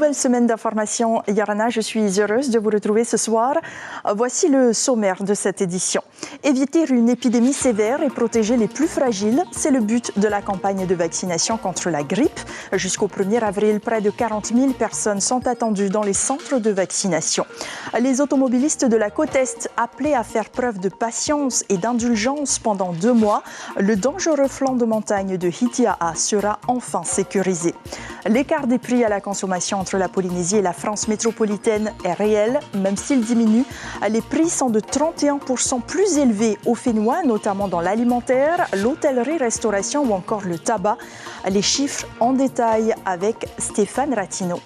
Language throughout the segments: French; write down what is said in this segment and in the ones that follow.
nouvelle semaine d'information, Yarana. Je suis heureuse de vous retrouver ce soir. Voici le sommaire de cette édition. Éviter une épidémie sévère et protéger les plus fragiles, c'est le but de la campagne de vaccination contre la grippe. Jusqu'au 1er avril, près de 40 000 personnes sont attendues dans les centres de vaccination. Les automobilistes de la côte Est appelés à faire preuve de patience et d'indulgence pendant 2 mois, le dangereux flanc de montagne de Hitiaa sera enfin sécurisé. L'écart des prix à la consommation entre la Polynésie et la France métropolitaine est réel, même s'il diminue. Les prix sont de 31% plus élevés au Fénois, notamment dans l'alimentaire, l'hôtellerie-restauration ou encore le tabac. Les chiffres en détail avec Stéphane Ratino.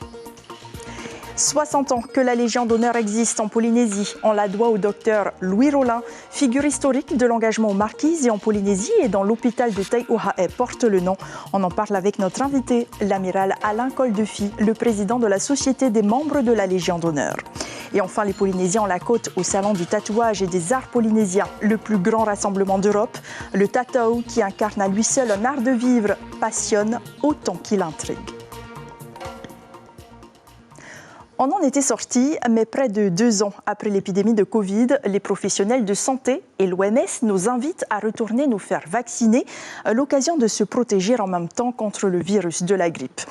60 ans que la Légion d'honneur existe en Polynésie. On la doit au docteur Louis Rollin, figure historique de l'engagement aux Marquises et en Polynésie et dont l'hôpital de Taïohae porte le nom. On en parle avec notre invité, l'amiral Alain Coldefi, le président de la Société des membres de la Légion d'honneur. Et enfin, les Polynésiens ont la côte au Salon du tatouage et des arts polynésiens, le plus grand rassemblement d'Europe. Le tatau, qui incarne à lui seul un art de vivre, passionne autant qu'il intrigue. On en était sorti, mais près de 2 ans après l'épidémie de Covid, les professionnels de santé et l'OMS nous invitent à retourner nous faire vacciner, l'occasion de se protéger en même temps contre le virus de la grippe.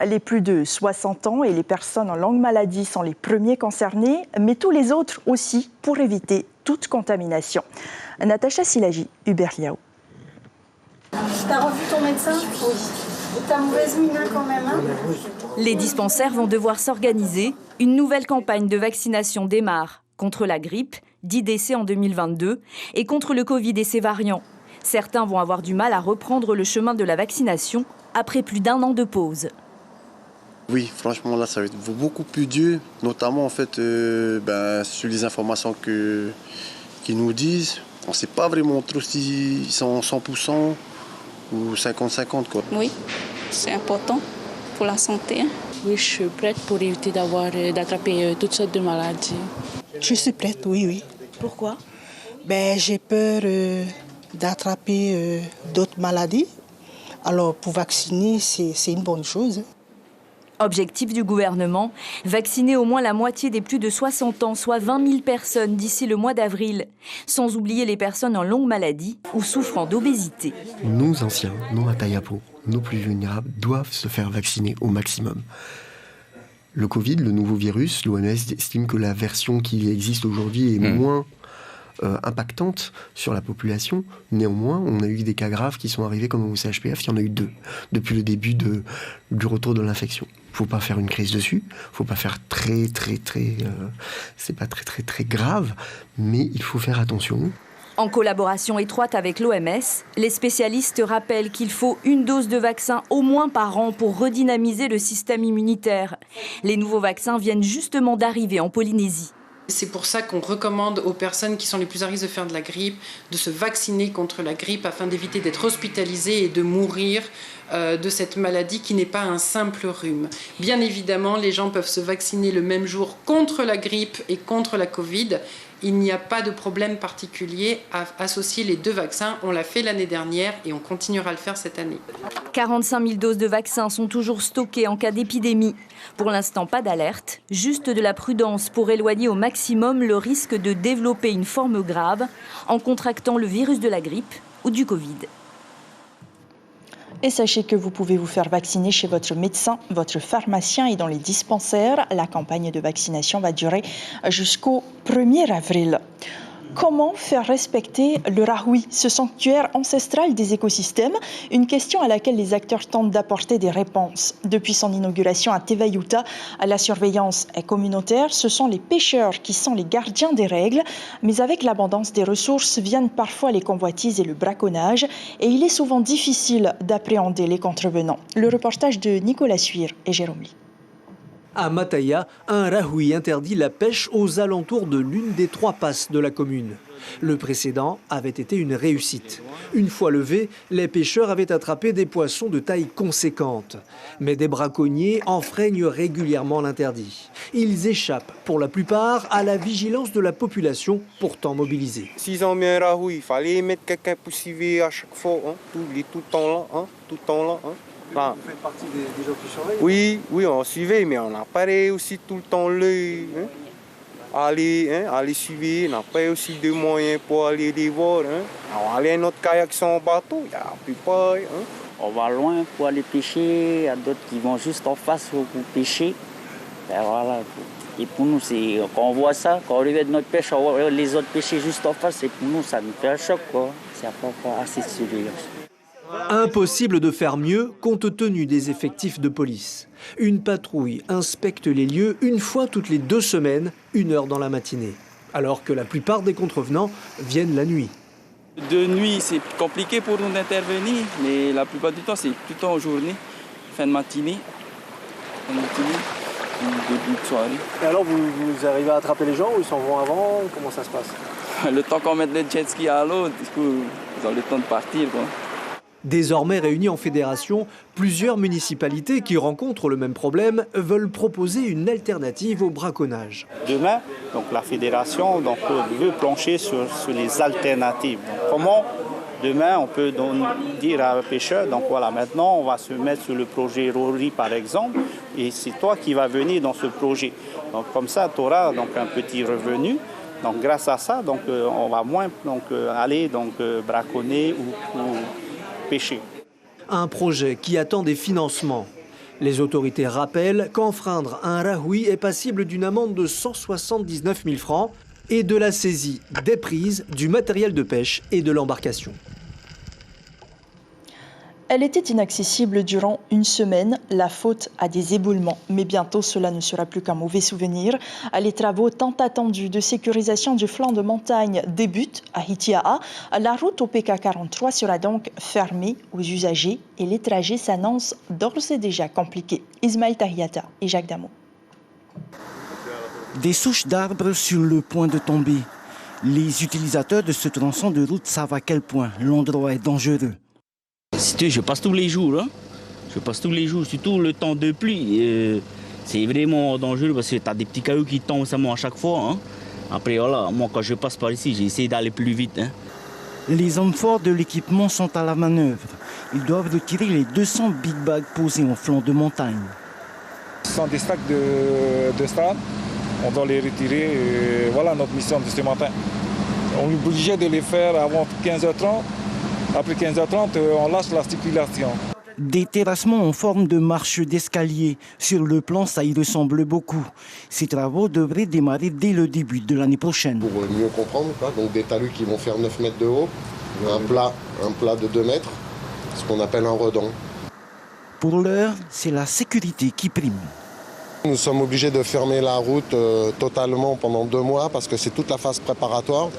Les plus de 60 ans et les personnes en longue maladie sont les premiers concernés, mais tous les autres aussi, pour éviter toute contamination. Natacha Silagi, Hubert Liao. T'as revu ton médecin? Oui. T'as mauvaise mine quand même, hein? Les dispensaires vont devoir s'organiser. Une nouvelle campagne de vaccination démarre contre la grippe, 10 décès en 2022, et contre le Covid et ses variants. Certains vont avoir du mal à reprendre le chemin de la vaccination après plus d'1 an de pause. Oui, franchement, là, ça va être beaucoup plus dur, notamment en fait, sur les informations qu'ils nous disent. On ne sait pas vraiment trop s'ils sont 100% ou 50-50, quoi. Oui, c'est important pour la santé. Oui, je suis prête pour éviter d'attraper toutes sortes de maladies. Je suis prête, oui. Pourquoi? J'ai peur d'attraper d'autres maladies. Alors, pour vacciner, c'est une bonne chose. Objectif du gouvernement, vacciner au moins la moitié des plus de 60 ans, soit 20 000 personnes d'ici le mois d'avril, sans oublier les personnes en longue maladie ou souffrant d'obésité. Nos anciens, nos Matayapo, nos plus vulnérables doivent se faire vacciner au maximum. Le Covid, le nouveau virus, l'OMS estime que la version qui existe aujourd'hui est moins impactante sur la population. Néanmoins, on a eu des cas graves qui sont arrivés comme au CHPF. Il y en a eu 2 depuis le début du retour de l'infection. Il ne faut pas faire une crise dessus. Il ne faut pas faire c'est pas très grave, mais il faut faire attention. En collaboration étroite avec l'OMS, les spécialistes rappellent qu'il faut 1 dose de vaccin au moins par an pour redynamiser le système immunitaire. Les nouveaux vaccins viennent justement d'arriver en Polynésie. C'est pour ça qu'on recommande aux personnes qui sont les plus à risque de faire de la grippe de se vacciner contre la grippe afin d'éviter d'être hospitalisées et de mourir de cette maladie qui n'est pas un simple rhume. Bien évidemment, les gens peuvent se vacciner le même jour contre la grippe et contre la Covid. Il n'y a pas de problème particulier à associer les 2 vaccins. On l'a fait l'année dernière et on continuera à le faire cette année. 45 000 doses de vaccins sont toujours stockées en cas d'épidémie. Pour l'instant, pas d'alerte, juste de la prudence pour éloigner au maximum le risque de développer une forme grave en contractant le virus de la grippe ou du Covid. Et sachez que vous pouvez vous faire vacciner chez votre médecin, votre pharmacien et dans les dispensaires. La campagne de vaccination va durer jusqu'au 1er avril. Comment faire respecter le rahui, ce sanctuaire ancestral des écosystèmes? Une question à laquelle les acteurs tentent d'apporter des réponses. Depuis son inauguration à Tevayuta, la surveillance est communautaire. Ce sont les pêcheurs qui sont les gardiens des règles. Mais avec l'abondance des ressources viennent parfois les convoitises et le braconnage. Et il est souvent difficile d'appréhender les contrevenants. Le reportage de Nicolas Suire et Jérôme Lee. À Mataya, un rahui interdit la pêche aux alentours de l'une des 3 passes de la commune. Le précédent avait été une réussite. Une fois levés, les pêcheurs avaient attrapé des poissons de taille conséquente. Mais des braconniers enfreignent régulièrement l'interdit. Ils échappent, pour la plupart, à la vigilance de la population, pourtant mobilisée. S'ils ont mis un rahui, il fallait mettre quelqu'un pour suivre à chaque fois, tout le temps là. Enfin, Vous faites partie des gens qui surveillent? oui, on suivait, mais on n'a pas aussi tout le temps l'œil. Aller suivre, on n'a pas aussi de moyens pour aller les voir. Alors, aller à notre kayak sans bateau, il n'y a plus pas. On va loin pour aller pêcher, il y a d'autres qui vont juste en face pour pêcher. Et voilà. Et pour nous, quand on voit ça, quand on revient de notre pêche, on voit les autres pêcher juste en face, et pour nous, ça nous fait un choc, quoi. C'est pas assez de surveillance. Impossible de faire mieux compte tenu des effectifs de police. Une patrouille inspecte les lieux une fois toutes les 2 semaines, 1 heure dans la matinée. Alors que la plupart des contrevenants viennent la nuit. De nuit, c'est compliqué pour nous d'intervenir, mais la plupart du temps, c'est tout le temps en journée, fin de matinée, début de soirée. Et alors, vous arrivez à attraper les gens ou ils s'en vont avant? Comment ça se passe? Le temps qu'on mette les jet skis à l'eau, du coup, ils ont le temps de partir, quoi. Désormais réunis en fédération, plusieurs municipalités qui rencontrent le même problème veulent proposer une alternative au braconnage. Demain, donc, la fédération veut plancher sur les alternatives. Donc, comment demain on peut dire à un pêcheur, donc voilà, maintenant on va se mettre sur le projet Rory par exemple, et c'est toi qui vas venir dans ce projet. Donc comme ça, tu auras donc un petit revenu. Donc grâce à ça, donc on va moins aller braconner ou pêcher. Un projet qui attend des financements. Les autorités rappellent qu'enfreindre un rahoui est passible d'une amende de 179 000 francs et de la saisie des prises, du matériel de pêche et de l'embarcation. Elle était inaccessible durant 1 semaine, la faute à des éboulements. Mais bientôt, cela ne sera plus qu'un mauvais souvenir. Les travaux tant attendus de sécurisation du flanc de montagne débutent à Hitiaa. La route au PK43 sera donc fermée aux usagers et les trajets s'annoncent d'ores et déjà compliqués. Ismaël Tahiata et Jacques Damo. Des souches d'arbres sur le point de tomber. Les utilisateurs de ce tronçon de route savent à quel point l'endroit est dangereux. Je passe tous les jours, Je passe tous les jours, surtout le temps de pluie. C'est vraiment dangereux parce que tu as des petits cailloux qui tombent à chaque fois. Après, voilà, moi quand je passe par ici, j'essaie d'aller plus vite. Les hommes forts de l'équipement sont à la manœuvre. Ils doivent retirer les 200 big bags posés en flanc de montagne. Ce sont des stacks de strade. On doit les retirer. Voilà notre mission de ce matin. On est obligé de les faire avant 15h30. Après 15h30, on lâche la circulation. Des terrassements en forme de marche d'escalier. Sur le plan, ça y ressemble beaucoup. Ces travaux devraient démarrer dès le début de l'année prochaine. Pour mieux comprendre, donc des talus qui vont faire 9 mètres de haut, un plat de 2 mètres, ce qu'on appelle un redon. Pour l'heure, c'est la sécurité qui prime. Nous sommes obligés de fermer la route totalement pendant 2 mois parce que c'est toute la phase préparatoire.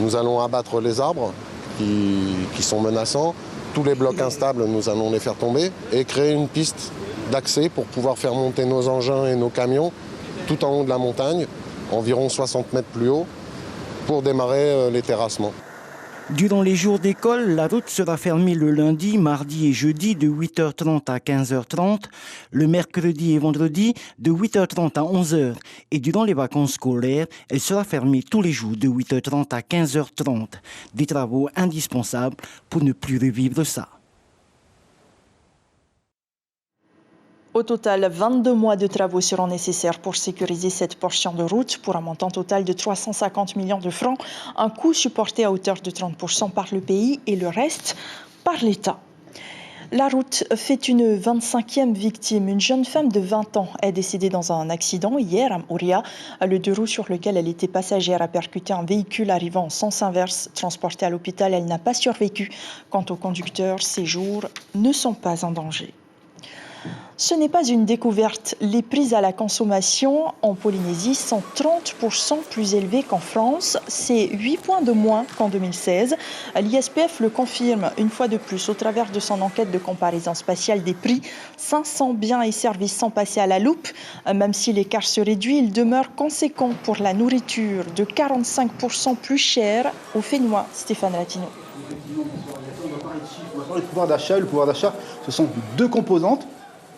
Nous allons abattre les arbres qui sont menaçants. Tous les blocs instables, nous allons les faire tomber et créer une piste d'accès pour pouvoir faire monter nos engins et nos camions tout en haut de la montagne, environ 60 mètres plus haut, pour démarrer les terrassements. Durant les jours d'école, la route sera fermée le lundi, mardi et jeudi de 8h30 à 15h30, le mercredi et vendredi de 8h30 à 11h. Et durant les vacances scolaires, elle sera fermée tous les jours de 8h30 à 15h30. Des travaux indispensables pour ne plus revivre ça. Au total, 22 mois de travaux seront nécessaires pour sécuriser cette portion de route pour un montant total de 350 millions de francs, un coût supporté à hauteur de 30% par le pays et le reste par l'État. La route fait une 25e victime. Une jeune femme de 20 ans est décédée dans un accident hier à Mouria. Le 2 roues sur lequel elle était passagère a percuté un véhicule arrivant en sens inverse. Transportée à l'hôpital, elle n'a pas survécu. Quant au conducteur, ses jours ne sont pas en danger. Ce n'est pas une découverte. Les prix à la consommation en Polynésie sont 30% plus élevés qu'en France. C'est 8 points de moins qu'en 2016. L'ISPF le confirme une fois de plus au travers de son enquête de comparaison spatiale des prix. 500 biens et services sont passés à la loupe. Même si l'écart se réduit, il demeure conséquent pour la nourriture, de 45% plus cher au Fénois. Stéphane Latino. Le pouvoir d'achat, ce sont 2 composantes.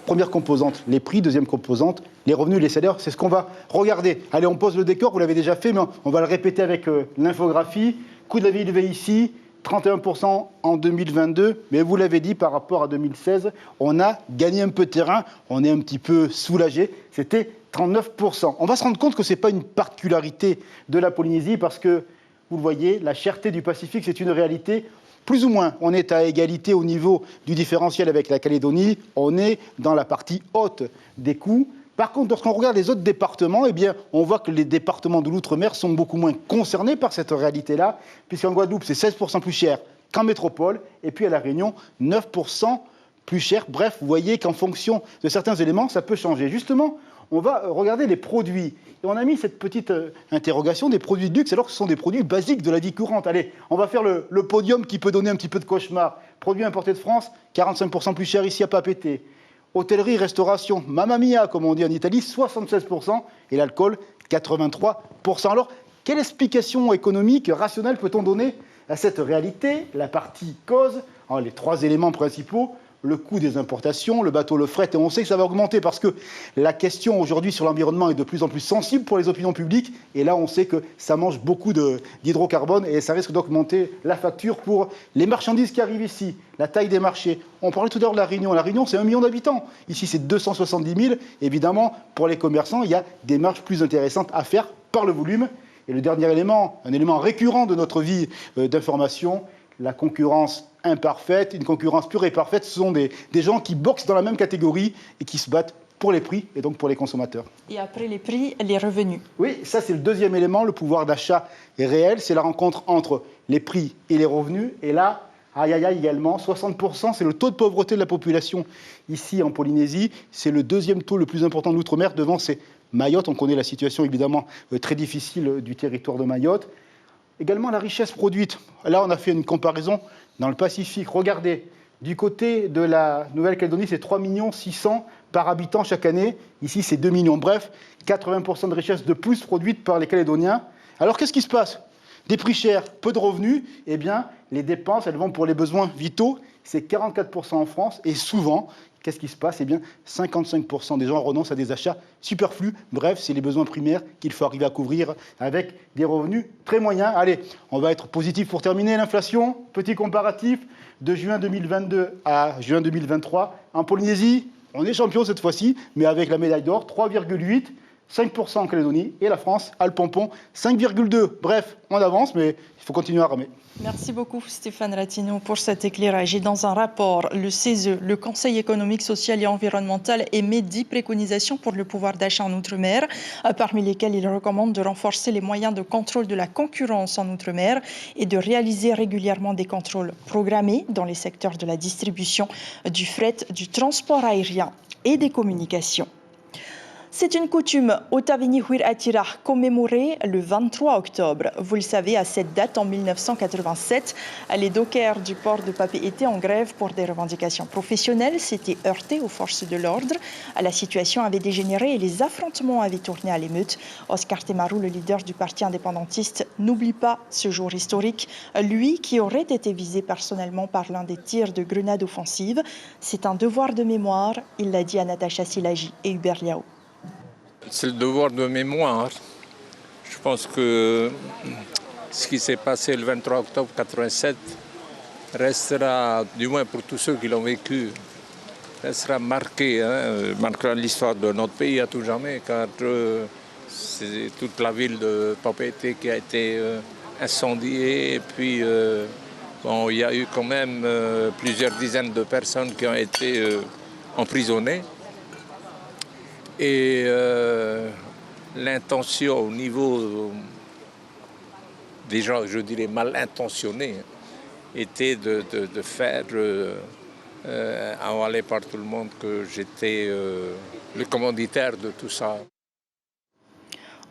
Première composante, les prix. Deuxième composante, les revenus, les salaires. C'est ce qu'on va regarder. Allez, on pose le décor. Vous l'avez déjà fait, mais on va le répéter avec l'infographie. Coût de la vie élevé ici, 31% en 2022, mais vous l'avez dit, par rapport à 2016, on a gagné un peu de terrain, on est un petit peu soulagé, c'était 39%. On va se rendre compte que ce n'est pas une particularité de la Polynésie parce que, vous le voyez, la cherté du Pacifique, c'est une réalité. Plus ou moins, on est à égalité au niveau du différentiel avec la Calédonie, on est dans la partie haute des coûts. Par contre, lorsqu'on regarde les autres départements, eh bien, on voit que les départements de l'outre-mer sont beaucoup moins concernés par cette réalité-là, puisqu'en Guadeloupe, c'est 16% plus cher qu'en métropole, et puis à La Réunion, 9% plus cher. Bref, vous voyez qu'en fonction de certains éléments, ça peut changer. Justement, on va regarder les produits. Et on a mis cette petite interrogation des produits de luxe, alors que ce sont des produits basiques de la vie courante. Allez, on va faire le podium qui peut donner un petit peu de cauchemar. Produits importés de France, 45% plus cher ici à Papeete. Hôtellerie, restauration, mamma mia, comme on dit en Italie, 76%, et l'alcool, 83%. Alors, quelle explication économique, rationnelle peut-on donner à cette réalité? La partie cause, les 3 éléments principaux, le coût des importations, le bateau, le fret, et on sait que ça va augmenter parce que la question aujourd'hui sur l'environnement est de plus en plus sensible pour les opinions publiques, et là on sait que ça mange beaucoup d'hydrocarbone et ça risque d'augmenter la facture pour les marchandises qui arrivent ici, la taille des marchés. On parlait tout à l'heure de La Réunion. La Réunion, c'est 1 million d'habitants. Ici, c'est 270 000. Évidemment, pour les commerçants, il y a des marges plus intéressantes à faire par le volume. Et le dernier élément, un élément récurrent de notre vie d'information, la concurrence imparfaite, une concurrence pure et parfaite, ce sont des gens qui boxent dans la même catégorie et qui se battent pour les prix et donc pour les consommateurs. Et après les prix, les revenus. Oui, ça c'est le deuxième élément, le pouvoir d'achat est réel, c'est la rencontre entre les prix et les revenus. Et là, aïe également, 60%, c'est le taux de pauvreté de la population ici en Polynésie. C'est le deuxième taux le plus important de l'outre-mer, devant c'est Mayotte. On connaît la situation évidemment très difficile du territoire de Mayotte. Également la richesse produite. Là, on a fait une comparaison dans le Pacifique. Regardez, du côté de la Nouvelle-Calédonie, c'est 3 600 000 par habitant chaque année. Ici, c'est 2 millions. Bref, 80% de richesse de plus produite par les Calédoniens. Alors, qu'est-ce qui se passe? Des prix chers, peu de revenus. Eh bien, les dépenses, elles vont pour les besoins vitaux. C'est 44% en France. Et souvent, qu'est-ce qui se passe? Eh bien, 55% des gens renoncent à des achats superflus. Bref, c'est les besoins primaires qu'il faut arriver à couvrir avec des revenus très moyens. Allez, on va être positif pour terminer. L'inflation, petit comparatif, de juin 2022 à juin 2023. En Polynésie, on est champion cette fois-ci, mais avec la médaille d'or, 3,8%. 5% en Calédonie, et la France a le pompon, 5,2%. Bref, on avance, mais il faut continuer à ramer. Merci beaucoup Stéphane Ratino pour cet éclairage. Et dans un rapport, le CESE, le Conseil économique, social et environnemental, émet 10 préconisations pour le pouvoir d'achat en Outre-mer, parmi lesquelles il recommande de renforcer les moyens de contrôle de la concurrence en Outre-mer et de réaliser régulièrement des contrôles programmés dans les secteurs de la distribution, du fret, du transport aérien et des communications. C'est une coutume au Tavini Huir Atira commémorée le 23 octobre. Vous le savez, à cette date, en 1987, les dockers du port de Papeete étaient en grève pour des revendications professionnelles, s'étaient heurtés aux forces de l'ordre. La situation avait dégénéré et les affrontements avaient tourné à l'émeute. Oscar Temaru, le leader du parti indépendantiste, n'oublie pas ce jour historique. Lui qui aurait été visé personnellement par l'un des tirs de grenades offensives. C'est un devoir de mémoire, il l'a dit à Natacha Silagi et Hubert Liao. C'est le devoir de mémoire. Je pense que ce qui s'est passé le 23 octobre 1987 restera, du moins pour tous ceux qui l'ont vécu, restera marqué, marquera l'histoire de notre pays à tout jamais, car c'est toute la ville de Papeete qui a été incendiée. Et puis, il y a eu quand même plusieurs dizaines de personnes qui ont été emprisonnées. Et l'intention au niveau des gens, je dirais mal intentionnés, était de faire avaler par tout le monde que j'étais le commanditaire de tout ça.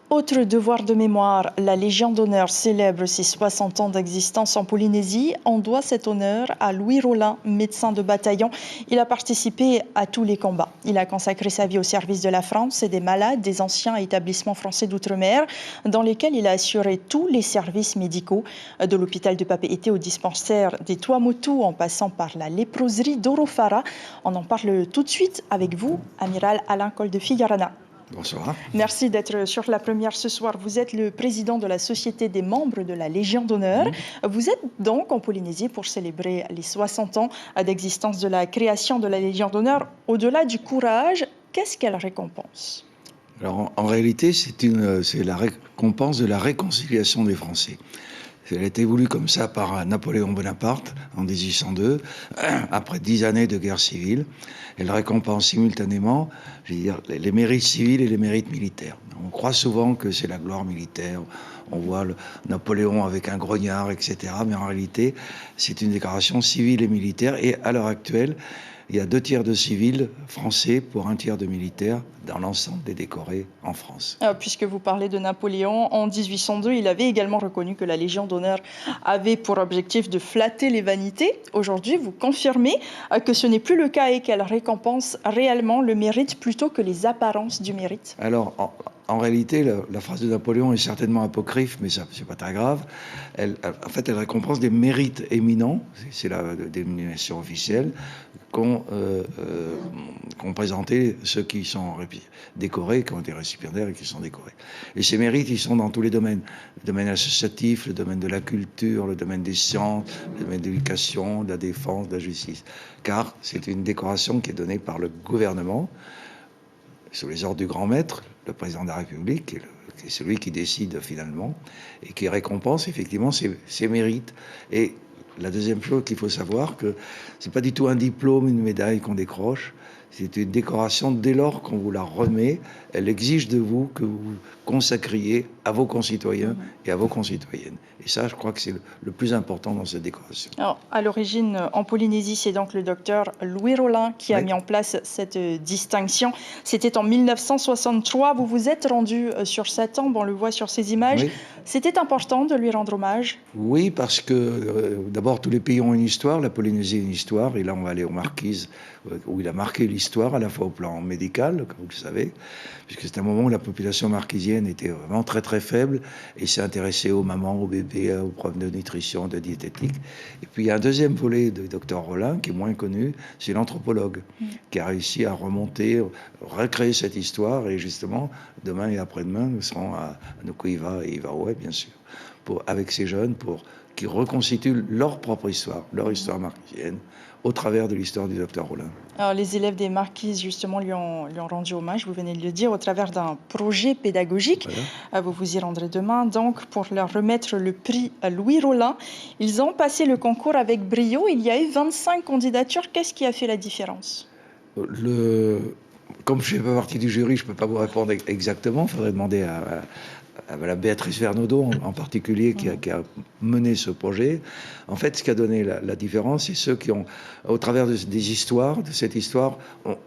Autre devoir de mémoire, la Légion d'honneur célèbre ses 60 ans d'existence en Polynésie. On doit cet honneur à Louis Rollin, médecin de bataillon. Il a participé à tous les combats. Il a consacré sa vie au service de la France et des malades des anciens établissements français d'outre-mer, dans lesquels il a assuré tous les services médicaux, de l'hôpital de Papeete au dispensaire des Tuamotu, en passant par la léproserie d'Orofara. On en parle tout de suite avec vous, amiral Alain Col de Figarana. Bonsoir. Merci d'être sur la première ce soir. Vous êtes le président de la Société des membres de la Légion d'honneur. Vous êtes donc en Polynésie pour célébrer les 60 ans d'existence de la création de la Légion d'honneur. Au-delà du courage, qu'est-ce qu'elle récompense? Alors, en réalité, c'est la récompense de la réconciliation des Français. Elle a été voulue comme ça par Napoléon Bonaparte en 1802, après 10 années de guerre civile. Elle récompense simultanément, je veux dire, les mérites civils et les mérites militaires. On croit souvent que c'est la gloire militaire. On voit Napoléon avec un grognard, etc. Mais en réalité, c'est une déclaration civile et militaire. Et à l'heure actuelle, il y a 2 tiers de civils français pour 1 tiers de militaires dans l'ensemble des décorés en France. Puisque vous parlez de Napoléon, en 1802, il avait également reconnu que la Légion d'honneur avait pour objectif de flatter les vanités. Aujourd'hui, vous confirmez que ce n'est plus le cas et qu'elle récompense réellement le mérite plutôt que les apparences du mérite. Alors, en réalité, la phrase de Napoléon est certainement apocryphe, mais ça, c'est pas très grave. Elle récompense des mérites éminents, c'est la dénomination officielle, qu'ont présenté ceux qui sont décorés, qui ont été récipiendaires et qui sont décorés. Et ces mérites, ils sont dans tous les domaines. Le domaine associatif, le domaine de la culture, le domaine des sciences, le domaine de l'éducation, de la défense, de la justice. Car c'est une décoration qui est donnée par le gouvernement, sous les ordres du grand maître, le président de la République, qui est celui qui décide finalement, et qui récompense effectivement ses mérites. Et la deuxième chose qu'il faut savoir, que c'est pas du tout un diplôme, une médaille qu'on décroche, c'est une décoration dès lors qu'on vous la remet. Elle exige de vous que vous vous consacriez à vos concitoyens et à vos concitoyennes. Et ça, je crois que c'est le plus important dans cette décoration. Alors, à l'origine, en Polynésie, c'est donc le docteur Louis Rollin qui a mis en place cette distinction. C'était en 1963. Vous vous êtes rendu sur sa tombe, on le voit sur ces images. Oui. C'était important de lui rendre hommage? Oui, parce que d'abord, tous les pays ont une histoire. La Polynésie a une histoire. Et là, on va aller aux Marquises, où il a marqué l'histoire, à la fois au plan médical, comme vous le savez, puisque c'est un moment où la population marquisienne était vraiment très très faible et s'est intéressée aux mamans, aux bébés, aux problèmes de nutrition, de diététique. Et puis il y a un deuxième volet de Dr Rollin qui est moins connu, c'est l'anthropologue, qui a réussi à remonter, recréer cette histoire. Et justement, demain et après-demain, nous serons à Nukuiva et Ivaoué, bien sûr, avec ces jeunes, qui reconstituent leur propre histoire, leur histoire marquisienne, au travers de l'histoire du docteur Rollin. Alors, les élèves des Marquises, justement, lui ont rendu hommage, vous venez de le dire, au travers d'un projet pédagogique. Voilà. Vous vous y rendrez demain, donc, pour leur remettre le prix à Louis Rollin. Ils ont passé le concours avec brio. Il y a eu 25 candidatures. Qu'est-ce qui a fait la différence? Comme je ne fais pas partie du jury, je ne peux pas vous répondre exactement. Il faudrait demander à la Béatrice Vernaudot en particulier qui a mené ce projet. En fait, ce qui a donné la différence, c'est ceux qui ont, au travers de cette histoire,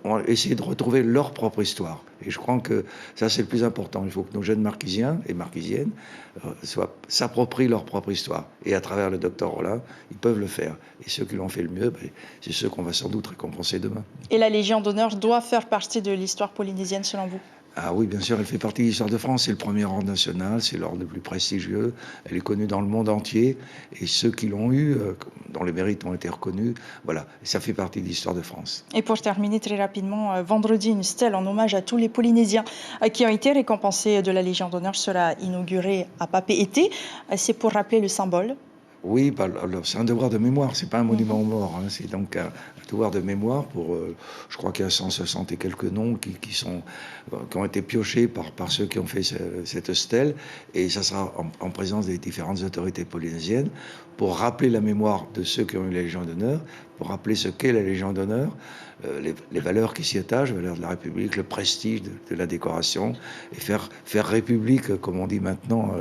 ont essayé de retrouver leur propre histoire. Et je crois que ça, c'est le plus important. Il faut que nos jeunes marquisiens et marquisiennes s'approprient leur propre histoire. Et à travers le docteur Rollin, ils peuvent le faire. Et ceux qui l'ont fait le mieux, c'est ceux qu'on va sans doute récompenser demain. Et la Légion d'honneur doit faire partie de l'histoire polynésienne, selon vous? Ah oui, bien sûr, elle fait partie de l'histoire de France. C'est le premier ordre national, c'est l'ordre le plus prestigieux. Elle est connue dans le monde entier. Et ceux qui l'ont eu, dont les mérites ont été reconnus, voilà, ça fait partie de l'histoire de France. Et pour terminer très rapidement, vendredi, une stèle en hommage à tous les Polynésiens qui ont été récompensés de la Légion d'honneur sera inaugurée à Papeete. C'est pour rappeler le symbole? Oui, c'est un devoir de mémoire, c'est pas un monument aux morts. C'est donc un devoir de mémoire pour, je crois qu'il y a 160 et quelques noms qui ont été piochés par ceux qui ont fait cette stèle. Et ça sera en présence des différentes autorités polynésiennes pour rappeler la mémoire de ceux qui ont eu la Légion d'honneur, pour rappeler ce qu'est la Légion d'honneur, les valeurs qui s'y attachent, les valeurs de la République, le prestige de la décoration, et faire République, comme on dit maintenant,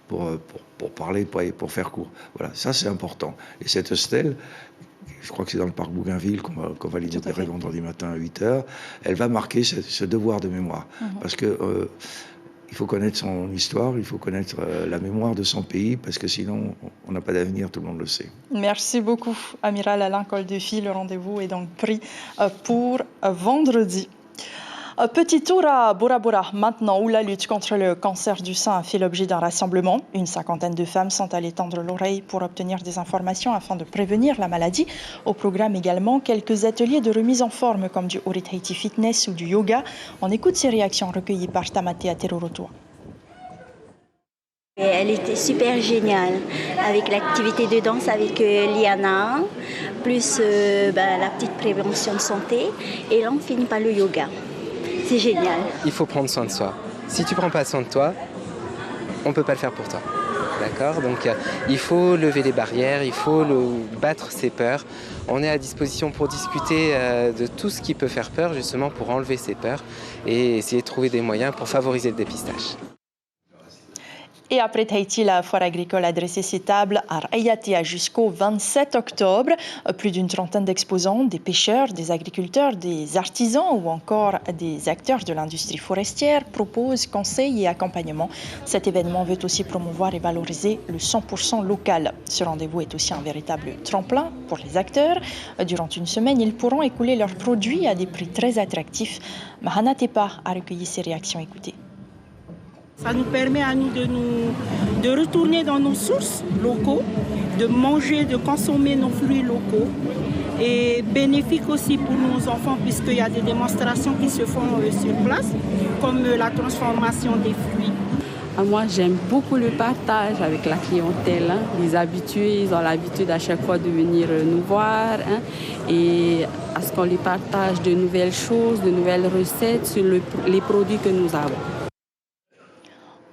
pour parler, pour faire court. Voilà, ça c'est important. Et cette stèle, je crois que c'est dans le parc Bougainville qu'on va l'inaugurer vendredi matin à 8h, elle va marquer ce devoir de mémoire. Parce que il faut connaître son histoire, il faut connaître la mémoire de son pays, parce que sinon, on n'a pas d'avenir, tout le monde le sait. Merci beaucoup, Amiral Alain Coldefi. Le rendez-vous est donc pris pour vendredi. Petit tour à Bora Bora, maintenant où la lutte contre le cancer du sein a fait l'objet d'un rassemblement. Une cinquantaine de femmes sont allées tendre l'oreille pour obtenir des informations afin de prévenir la maladie. Au programme également, quelques ateliers de remise en forme comme du Orit Haiti Fitness ou du yoga. On écoute ces réactions recueillies par Tamatea Terorotoa. Elle était super géniale, avec l'activité de danse avec Liana, plus la petite prévention de santé, et là on finit par le yoga. C'est génial. Il faut prendre soin de soi. Si tu ne prends pas soin de toi, on ne peut pas le faire pour toi. D'accord ? Donc il faut lever les barrières, il faut battre ses peurs. On est à disposition pour discuter de tout ce qui peut faire peur, justement pour enlever ses peurs et essayer de trouver des moyens pour favoriser le dépistage. Et après Tahiti, la foire agricole a dressé ses tables à Raiatea jusqu'au 27 octobre. Plus d'une trentaine d'exposants, des pêcheurs, des agriculteurs, des artisans ou encore des acteurs de l'industrie forestière proposent conseils et accompagnement. Cet événement veut aussi promouvoir et valoriser le 100% local. Ce rendez-vous est aussi un véritable tremplin pour les acteurs. Durant une semaine, ils pourront écouler leurs produits à des prix très attractifs. Mahana Tepa a recueilli ces réactions. Écoutez. Ça nous permet à nous de retourner dans nos sources locaux, de manger, de consommer nos fruits locaux et bénéfique aussi pour nos enfants puisqu'il y a des démonstrations qui se font sur place, comme la transformation des fruits. Moi, j'aime beaucoup le partage avec la clientèle. Les habitués, ils ont l'habitude à chaque fois de venir nous voir et à ce qu'on les partage de nouvelles choses, de nouvelles recettes sur les produits que nous avons.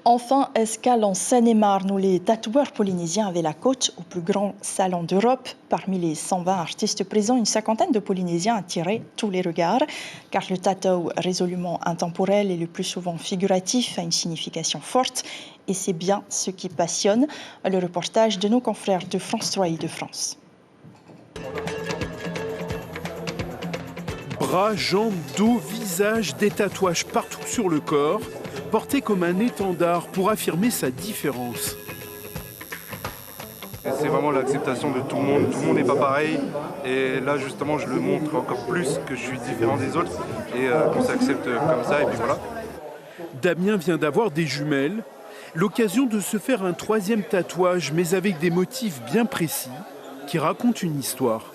Enfin, escale en Seine-et-Marne où les tatoueurs polynésiens avaient la cote au plus grand salon d'Europe. Parmi les 120 artistes présents, une cinquantaine de Polynésiens attiraient tous les regards, car le tatou résolument intemporel et le plus souvent figuratif a une signification forte et c'est bien ce qui passionne. Le reportage de nos confrères de France 3 Île-de-France. Bras, jambes, dos, visage, des tatouages partout sur le corps, portés comme un étendard pour affirmer sa différence. C'est vraiment l'acceptation de tout le monde n'est pas pareil et là justement je le montre encore plus que je suis différent des autres et qu'on s'accepte comme ça et puis voilà. Damien vient d'avoir des jumelles, l'occasion de se faire un troisième tatouage mais avec des motifs bien précis qui racontent une histoire.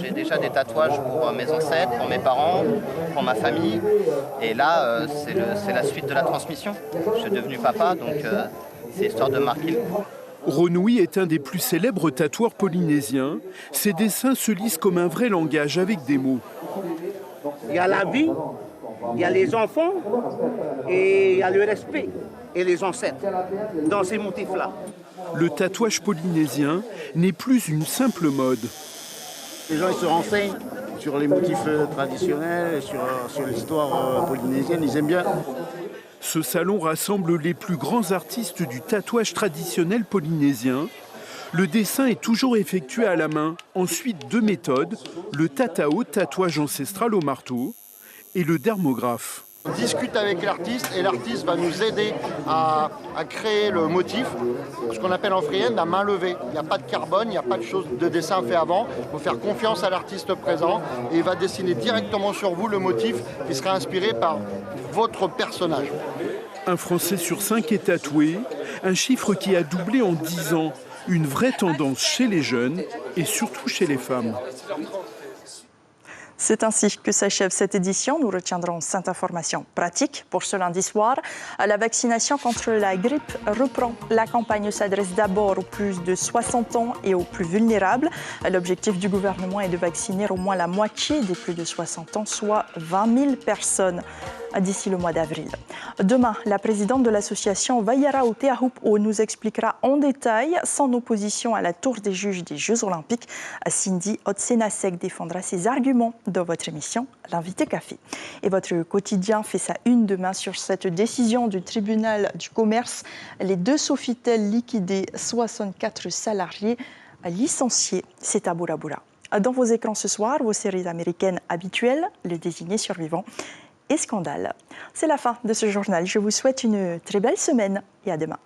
J'ai déjà des tatouages pour mes ancêtres, pour mes parents, pour ma famille. Et là, c'est la suite de la transmission. Je suis devenu papa, donc c'est histoire de marquer le coup. Renouy est un des plus célèbres tatoueurs polynésiens. Ses dessins se lisent comme un vrai langage avec des mots. Il y a la vie, il y a les enfants et il y a le respect et les ancêtres dans ces motifs-là. Le tatouage polynésien n'est plus une simple mode. Les gens ils se renseignent sur les motifs traditionnels, sur l'histoire polynésienne, ils aiment bien. Ce salon rassemble les plus grands artistes du tatouage traditionnel polynésien. Le dessin est toujours effectué à la main. Ensuite, deux méthodes, le tatao, tatouage ancestral au marteau, et le dermographe. On discute avec l'artiste et l'artiste va nous aider à créer le motif, ce qu'on appelle en freehand la main levée. Il n'y a pas de carbone, il n'y a pas de chose de dessin fait avant. Il faut faire confiance à l'artiste présent et il va dessiner directement sur vous le motif qui sera inspiré par votre personnage. Un Français sur 5 est tatoué, un chiffre qui a doublé en 10 ans. Une vraie tendance chez les jeunes et surtout chez les femmes. C'est ainsi que s'achève cette édition. Nous retiendrons cette information pratique pour ce lundi soir. La vaccination contre la grippe reprend. La campagne s'adresse d'abord aux plus de 60 ans et aux plus vulnérables. L'objectif du gouvernement est de vacciner au moins la moitié des plus de 60 ans, soit 20 000 personnes d'ici le mois d'avril. Demain, la présidente de l'association Vaiara Aoteahupo nous expliquera en détail son opposition à la tour des juges des Jeux Olympiques. Cindy Otsenasek défendra ses arguments dans votre émission L'invité café. Et votre quotidien fait sa une demain sur cette décision du tribunal du commerce. Les deux Sofitel liquidés, 64 salariés licenciés. C'est à Bora Bora. Dans vos écrans ce soir, vos séries américaines habituelles, Le désigné survivant et Scandale. C'est la fin de ce journal. Je vous souhaite une très belle semaine et à demain.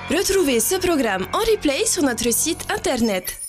Retrouvez ce programme en replay sur notre site internet.